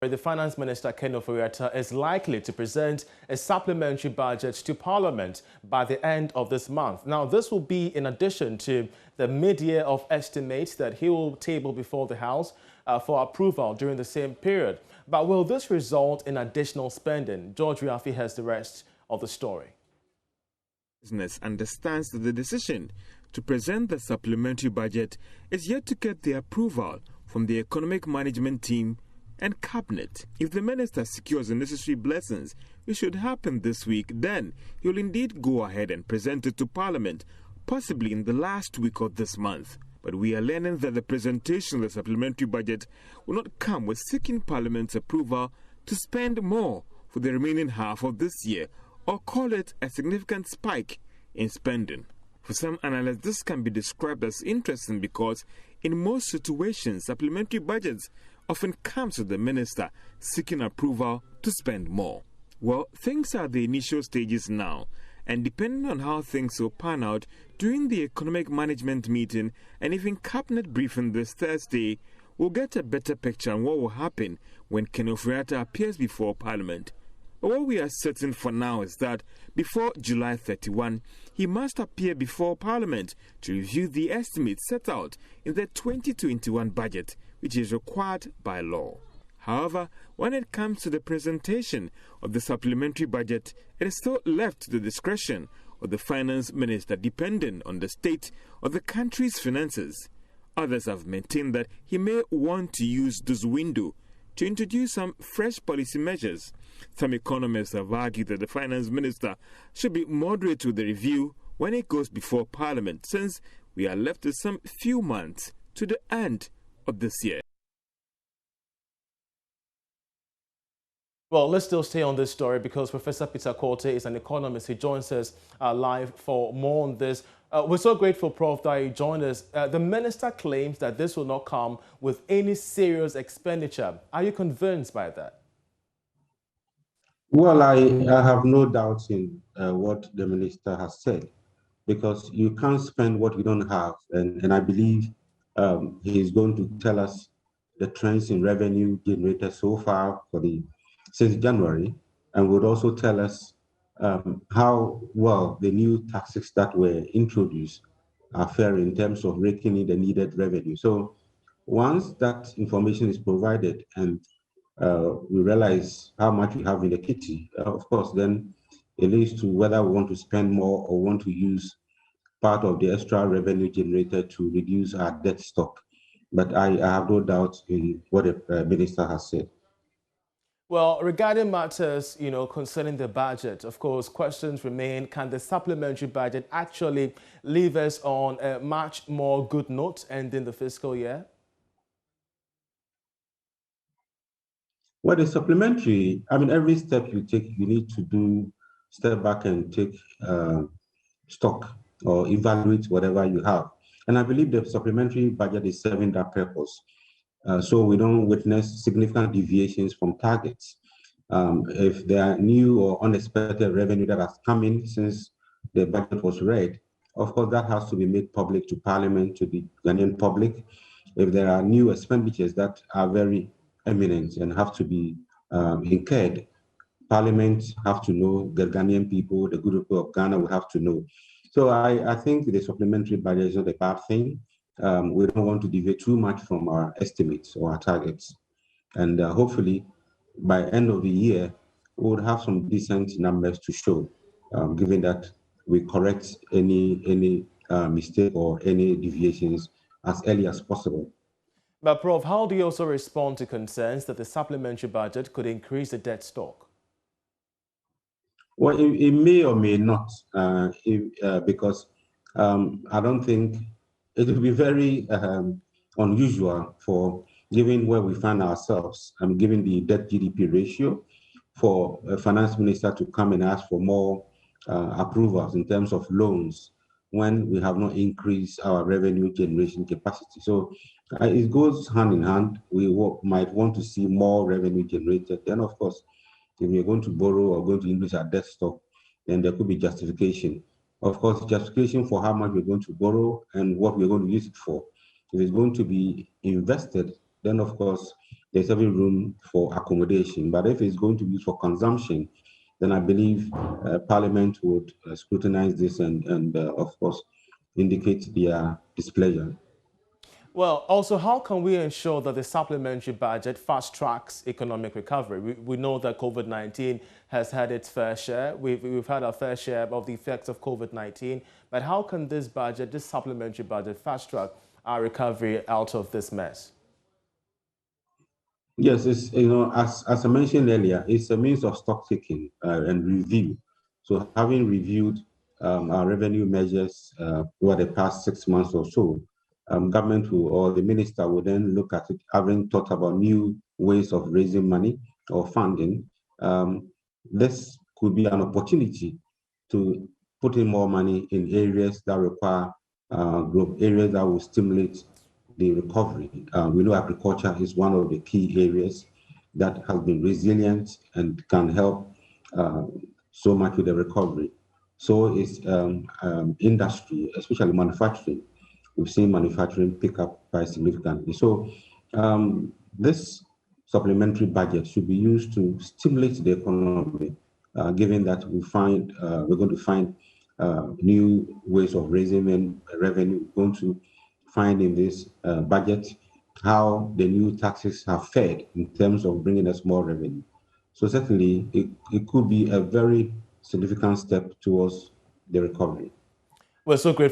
The Finance Minister, Ken Ofori-Atta, is likely to present a supplementary budget to Parliament by the end of this month. Now, this will be in addition to the mid-year of estimates that he will table before the House for approval during the same period. But will this result in additional spending? George Riafi has the rest of the story. Business understands that the decision to present the supplementary budget is yet to get the approval from the economic management team and cabinet. If the minister secures the necessary blessings, which should happen this week, then he will indeed go ahead and present it to Parliament, possibly in the last week of this month. But we are learning that the presentation of the supplementary budget will not come with seeking Parliament's approval to spend more for the remaining half of this year, or call it a significant spike in spending. For some analysts, this can be described as interesting because in most situations, supplementary budgets often comes with the minister seeking approval to spend more. Well, things are at the initial stages now, and depending on how things will pan out during the economic management meeting and even cabinet briefing this Thursday, we'll get a better picture on what will happen when Ken Ofori-Atta appears before Parliament. But what we are certain for now is that before July 31, he must appear before Parliament to review the estimates set out in the 2021 budget, which is required by law. However, when it comes to the presentation of the supplementary budget, it is still left to the discretion of the finance minister, depending on the state of the country's finances. Others have maintained that he may want to use this window to introduce some fresh policy measures. Some economists have argued that the finance minister should be moderate with the review when it goes before Parliament, since we are left with some few months to the end of this year. Well, let's still stay on this story because Professor Peter Korte is an economist. He joins us live for more on this. We're so grateful, Prof, that you joined us. The minister claims that this will not come with any serious expenditure. Are you convinced by that? Well, I have no doubts in what the minister has said, because you can't spend what you don't have. And I believe he is going to tell us the trends in revenue generated so far since January, and would also tell us how well the new taxes that were introduced are faring in terms of raking in the needed revenue. So once that information is provided and we realize how much we have in the kitty, of course, then it leads to whether we want to spend more or want to use part of the extra revenue generated to reduce our debt stock. But I have no doubt in what the minister has said. Well, regarding matters, concerning the budget, of course, questions remain. Can the supplementary budget actually leave us on a much more good note ending the fiscal year? Well, the supplementary, every step you take, you need to step back and take stock or evaluate whatever you have. And I believe the supplementary budget is serving that purpose. So we don't witness significant deviations from targets. If there are new or unexpected revenue that has come in since the budget was read, of course, that has to be made public to Parliament, to the Ghanaian public. If there are new expenditures that are very eminent and have to be incurred, Parliament have to know, the Ghanaian people, the good people of Ghana will have to know. So I think the supplementary budget is not a bad thing. We don't want to deviate too much from our estimates or our targets. And hopefully, by end of the year, we would have some decent numbers to show, given that we correct any mistake or any deviations as early as possible. But, Prof, how do you also respond to concerns that the supplementary budget could increase the debt stock? Well, it may or may not, because I don't think it will be very unusual for, given where we find ourselves, given the debt GDP ratio, for a finance minister to come and ask for more approvals in terms of loans when we have not increased our revenue generation capacity. So it goes hand in hand. We might want to see more revenue generated. Then, of course, if we're going to borrow or going to increase our debt stock, then there could be justification. Of course, justification for how much we're going to borrow and what we're going to use it for. If it's going to be invested, then of course there's every room for accommodation. But if it's going to be used for consumption, then I believe Parliament would scrutinize this and of course, indicate their displeasure. Well, also, how can we ensure that the supplementary budget fast tracks economic recovery? We know that COVID-19 has had its fair share. We've had our fair share of the effects of COVID-19. But how can this budget, this supplementary budget, fast track our recovery out of this mess? Yes, it's, as I mentioned earlier, it's a means of stock taking and review. So having reviewed our revenue measures over the past 6 months or so, government will, or the minister will then look at it, having thought about new ways of raising money or funding. This could be an opportunity to put in more money in areas that require growth, areas that will stimulate the recovery. We know agriculture is one of the key areas that has been resilient and can help so much with the recovery. So is industry, especially manufacturing. We've seen manufacturing pick up quite significantly. So this supplementary budget should be used to stimulate the economy, given that we're going to find new ways of raising revenue. We're going to find in this budget how the new taxes have fared in terms of bringing us more revenue. So certainly it could be a very significant step towards the recovery. We're so grateful